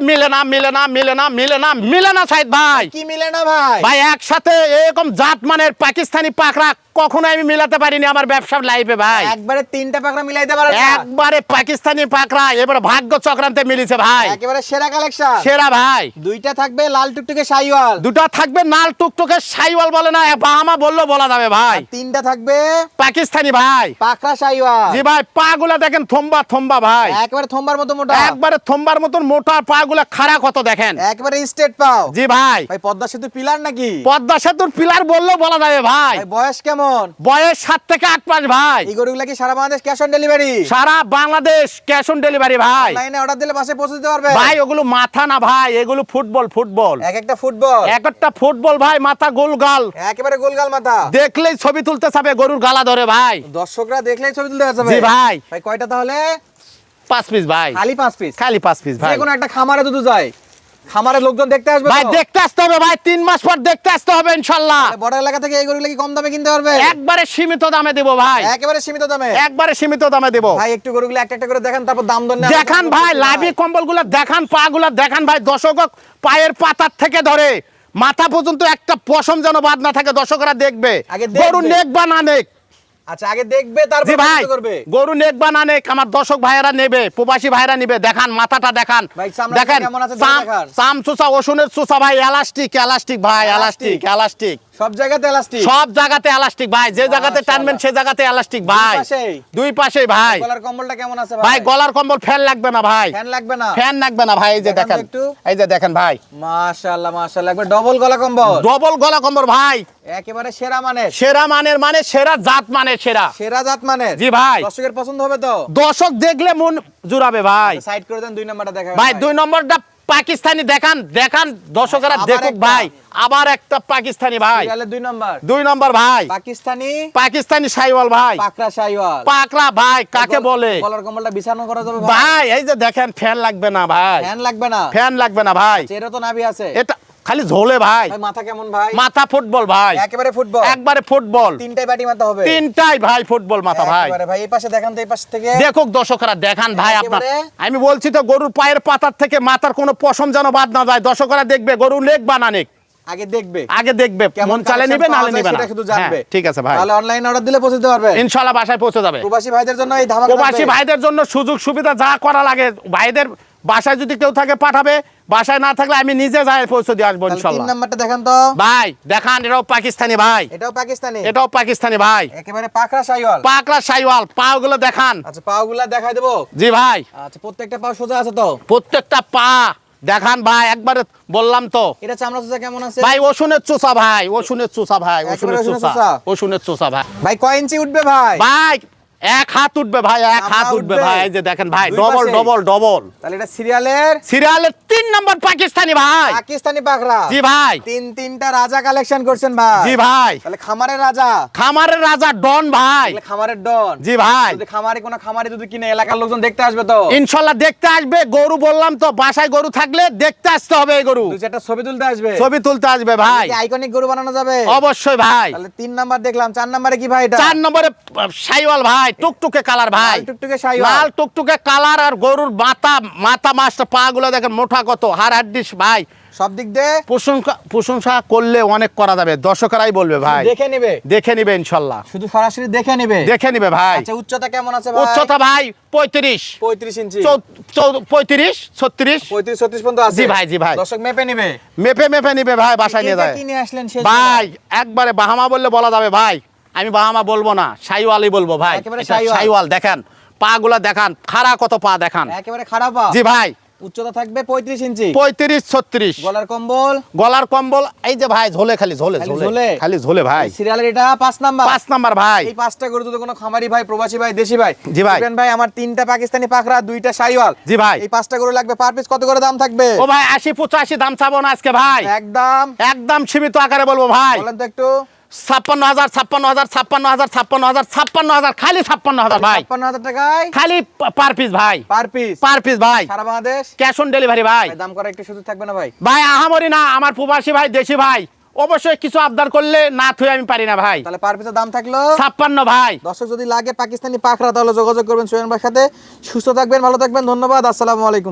মিলে না সাইদ ভাই। কি মিলে না ভাই? ভাই একসাথে এরকম জাত মানের পাকিস্তানি পাকড়া কখনো আমি মিলাতে পারিনি আমার ব্যবসার লাইফে ভাই। একবারে তিনটা পাকড়া মিলাইতে পারো? একবারে পাকিস্তানি পাকড়া এবার ভাগ্য চক্রান্তে মিলিছে ভাই। একেবারে সেরা কালেকশন। সেরা ভাই। দুইটা থাকবে লাল টুকটুকে শাইওয়াল, দুটো থাকবে লাল টুকটুকে শাইওয়াল বলে না বাহামা বললো বলা যাবে ভাই। তিনটা থাকবে পাকিস্তানি ভাই পাকড়া শাইওয়াল। জি ভাই পাগুলা দেখেন থম্বা থম্বা ভাই, একবারে থম্বার মতো মোটা, একবারে থম্বার মতন মোটা পাগুলা খাড়া কত দেখেন, একবারে স্ট্রেট পাও। জি ভাই। ভাই পদ্মা সেতু পিলার নাকি? পদ্মা সেতুর পিলার বললেও বলা যাবে ভাই। ভাই বয়স কেমন? বয়স 7 থেকে 8 মাস ভাই। এই গরুগুলা কি সারা বাংলাদেশ ক্যাশ অন ডেলিভারি? সারা বাংলাদেশ ক্যাশ অন ডেলিভারি ভাই। অনলাইনে অর্ডার দিলে বাসে পৌঁছে দিতে পারবে? ভাই ওগুলো মাথা না ভাই, এগুলো ফুটবল ফুটবল। এক একটা ফুটবল, এক একটা ফুটবল ভাই, মাথা গোলগাল, একেবারে গোলগাল মাথা। দেখলেই ছবি তুলতে চাবে গরুর গালা ধরে ভাই। দর্শকরা দেখলেই ছবি তুলতে যাবে। জি ভাই। ভাই কয়টা তাহলে? 5 পিস ভাই। খালি 5 পিস? খালি 5 পিস ভাই। যে কোনো একটা খামারে দুধ যায়, খামারে লোকজন দেখতে আসবে ভাই, দেখতে আসতে হবে ভাই, 3 মাস পর দেখতে আসতে হবে ইনশাআল্লাহ। বড় এলাকা থেকে এই গরুগুলো কি কম দামে কিনতে পারবে? একবারে সীমিত দামে দেব ভাই, একেবারে সীমিত দামে, একবারে সীমিত দামে দেব ভাই। একটু গরুগুলো একটা একটা করে দেখান, তারপর দাম দর নিয়ে দেখান ভাই। লাভি কম্বলগুলো দেখান, পাগুলো দেখান ভাই। দর্শক পায়ের পাতার থেকে ধরে মাথা পর্যন্ত একটা পশম যেন বাদ না থাকে, দর্শকরা দেখবে। গরু নেক বা না নেক, আচ্ছা আগে দেখবে তারপর ভাই করবে। গরু নেক বা না নেক আমার দর্শক ভাইয়েরা নেবে, প্রবাসী ভাইয়েরা নেবে। দেখান মাথাটা দেখান, দেখেন চাম চুষা ওষুনের চুষা ভাই। এলাস্টিক এলাস্টিক ভাই, এলাস্টিক এলাস্টিক, সব জায়গাতে এলাস্টিক, সব জায়গাতে এলাস্টিক ভাই। যে জায়গাতে টানবেন সেই জায়গাতে এলাস্টিক ভাই। দুই পাশেই ভাই। গলার কম্বলটা কেমন আছে ভাই? গলার কম্বল ফ্যান লাগবে না ভাই, ফ্যান লাগবে না, ফ্যান লাগবে না ভাই। এই যে দেখেন, এই যে দেখেন ভাই, মাশাআল্লাহ মাশাআল্লাহ, একবার ডবল গলা কম্বল, ডবল গলা কম্বল ভাই। একেবারে সেরা মানের, সেরা মানের মানে সেরা জাত মানে সেরা, সেরা জাত মানের। জি ভাই। দর্শকের পছন্দ হবে তো? দর্শক দেখলে মন জুড়াবে ভাই। সাইড করে দেন, 2 নাম্বারটা দেখাবেন ভাই। 2 নম্বরটা পাকিস্তানি দেখান, দেখান দর্শকরা দেখুক ভাই। আবার একটা পাকিস্তানি ভাই, সিরিয়ালে 2 নাম্বার, 2 নম্বর ভাই। পাকিস্তানি, পাকিস্তানি শাইওয়াল ভাই, পাকড়া শাইওয়াল, পাকড়া ভাই কাকে বলে? গলার কম্বলটা বিছানো করা যাবে ভাই? এই যে দেখেন, ফ্যান লাগবে না ভাই, ফ্যান লাগবে না, ফ্যান লাগবে না ভাই। চেরো তো নাভি আছে, এটা খালি ঝোলে ভাই। ভাই মাথা কেমন ভাই? মাথা ফুটবল ভাই, একেবারে ফুটবল, একবারে ফুটবল। তিনটাই বাটি মাথা হবে, তিনটাই ভাই ফুটবল মাথা ভাই। একেবারে ভাই। এই পাশে দেখান তো, এই পাশ থেকে দেখুক দর্শকরা, দেখান ভাই। আপনার একেবারে আমি বলছি তো, গরুর পায়ের পাতার থেকে মাথার কোনো পশম যেন বাদ না যায়। দর্শকরা দেখবে গরু নেক বা না নেক, আগে দেখবে, আগে দেখবে। মন চালে নিবে, নালে নিবে না, শুধু জানবে। ঠিক আছে ভাই। তাহলে অনলাইন অর্ডার দিলে পৌঁছে দিতে পারবে ইনশাআল্লাহ, বাসায় পৌঁছে যাবে। প্রবাসী ভাইদের জন্য এই ধামাকা, প্রবাসী ভাইদের জন্য সুযোগ সুবিধা যা করা লাগে ভাইদের। বাসায় যদি কেউ থাকে পাঠাবে, বাসায় না থাকলে আমি নিজে যাই পৌঁছে দিয়ে আসবো ইনশাআল্লাহ। 3 নাম্বারটা দেখান তো ভাই। দেখান, এটাও পাকিস্তানি ভাই, এটাও পাকিস্তানি, এটাও পাকিস্তানি ভাই। একেবারে পাকড়া শাইওয়াল, পাকড়া শাইওয়াল। পাগুলো দেখান। আচ্ছা পাগুলা দেখাই দেবো? জি ভাই। আচ্ছা প্রত্যেকটা পা সোজা আছে তো? প্রত্যেকটা পা দেখান ভাই, একবারে বললাম তো। এটা চামড়া চোষা কেমন আছে ভাই? ওষুনের চোষা ভাই, ওষুনের চোষা ভাই, ওষুনের চোষা, ওষুনের চোষা ভাই। ভাই কয় ইঞ্চি উঠবে ভাই? ভাই 1 হাত উঠবে ভাই, 1 হাত উঠবে ভাই। এই যে দেখেন ভাই, ডবল ডবল ডবল। তাহলে এটা সিরিয়ালের সিরিয়ালের 3 নম্বর পাকিস্তানি ভাই, পাকিস্তানি পাকড়া। জি ভাই। তিনটা রাজা কালেকশন করছেন ভাই, জি ভাই। তাহলে খামারের রাজা, খামারের রাজা ডন ভাই, তাহলে খামারের ডন। জি ভাই। যদি খামারে কোনো খামারে যদি কিনে, এলাকার লোকজন দেখতে আসবে তো ইনশাআল্লাহ দেখতে আসবে। গরু বললাম তো, বাসায় গরু থাকলে দেখতে আসতে হবে। এই গরু 2-4টা ছবি তুলতে আসবে, ছবি তুলতে আসবে ভাই। আইকনিক গরু বানানো যাবে অবশ্যই ভাই। তাহলে 3 নাম্বার দেখলাম, 4 নাম্বারে কি ভাই? এটা 4 নম্বরে শাইওয়াল ভাই, টুকটুকে কালার ভাই, লাল টুকটুকে শাইওয়াল, লাল টুকটুকে কালার। আর গরুর মাথা মাছটা পা গুলো দেখেন মোটা কত, হাড় হাড্ডিস ভাই। সব দিক দিয়ে প্রশংসা করলে অনেক করা যাবে, দর্শকরাই বলবে ভাই। দেখে নেবে, দেখে নিবে ইনশাআল্লাহ, শুধু সরাসরি দেখে নেবে, দেখে নিবে ভাই। আচ্ছা উচ্চতা কেমন আছে ভাই? উচ্চতা ভাই 35 ইঞ্চি, 35 36 36 পর্যন্ত আছে। জি ভাই, জি ভাই। দর্শক মেপে নেবে, মেপে নিবে ভাই, বাসায় নিয়ে যায়। কিনে আসলেন শেষ ভাই একবারে বাহামা বললে বলা যাবে ভাই, আমি বাহামা বলবো না, শাইওয়ালই বলবো ভাই। একেবারে এটা শাইওয়াল। দেখেন পা গুলা, দেখান খাড়া কত পা দেখান, একেবারে খারাপ পা। জি ভাই। উচ্চতা থাকবে 35 ইঞ্চি, 35 36। গলার কম্বল, গলার কম্বল এই যে ভাই, ঝোলে খালি ঝোলে ঝোলে খালি ঝোলে ভাই। সিরিয়ালের এটা 5 নাম্বার, 5 নাম্বার ভাই। এই 5টা গরু যদি কোনো খামারি ভাই, প্রবাসী ভাই, দেশি ভাই, জি ভাই। ভাই আমার 3টা পাকিস্তানি পাকড়া, 2টা শাইওয়াল, জি ভাই। এই 5টা গরু লাগবে, পার পিস কত করে দাম থাকবে? ও ভাই 80 85 দাম চাবো না আজকে ভাই, একদম সীমিত আকারে বলবো ভাই। বলেন তো একটু। 56,000 খালি 56,000 ভাই, 56,000 টাকায় খালি পার পিস ভাই, পার পিস ভাই। সারা বাংলাদেশ ক্যাশ অন ডেলিভারি ভাই। দাম করা একটু সুযোগ থাকবে না ভাই? ভাই আহামরি না, আমার প্রবাসী ভাই দেশি ভাই অবশ্যই কিছু আবদার করলে না থুই আমি পারি না ভাই। তাহলে পার পিসের দাম থাকলো 56 ভাই। দর্শক যদি লাগে পাকিস্তানি পাকড়া, তাহলে যোগাযোগ করবেন সোহেল ভাইয়ের সাথে। সুস্থ থাকবেন, ভালো থাকবেন, ধন্যবাদ, আসসালামু আলাইকুম।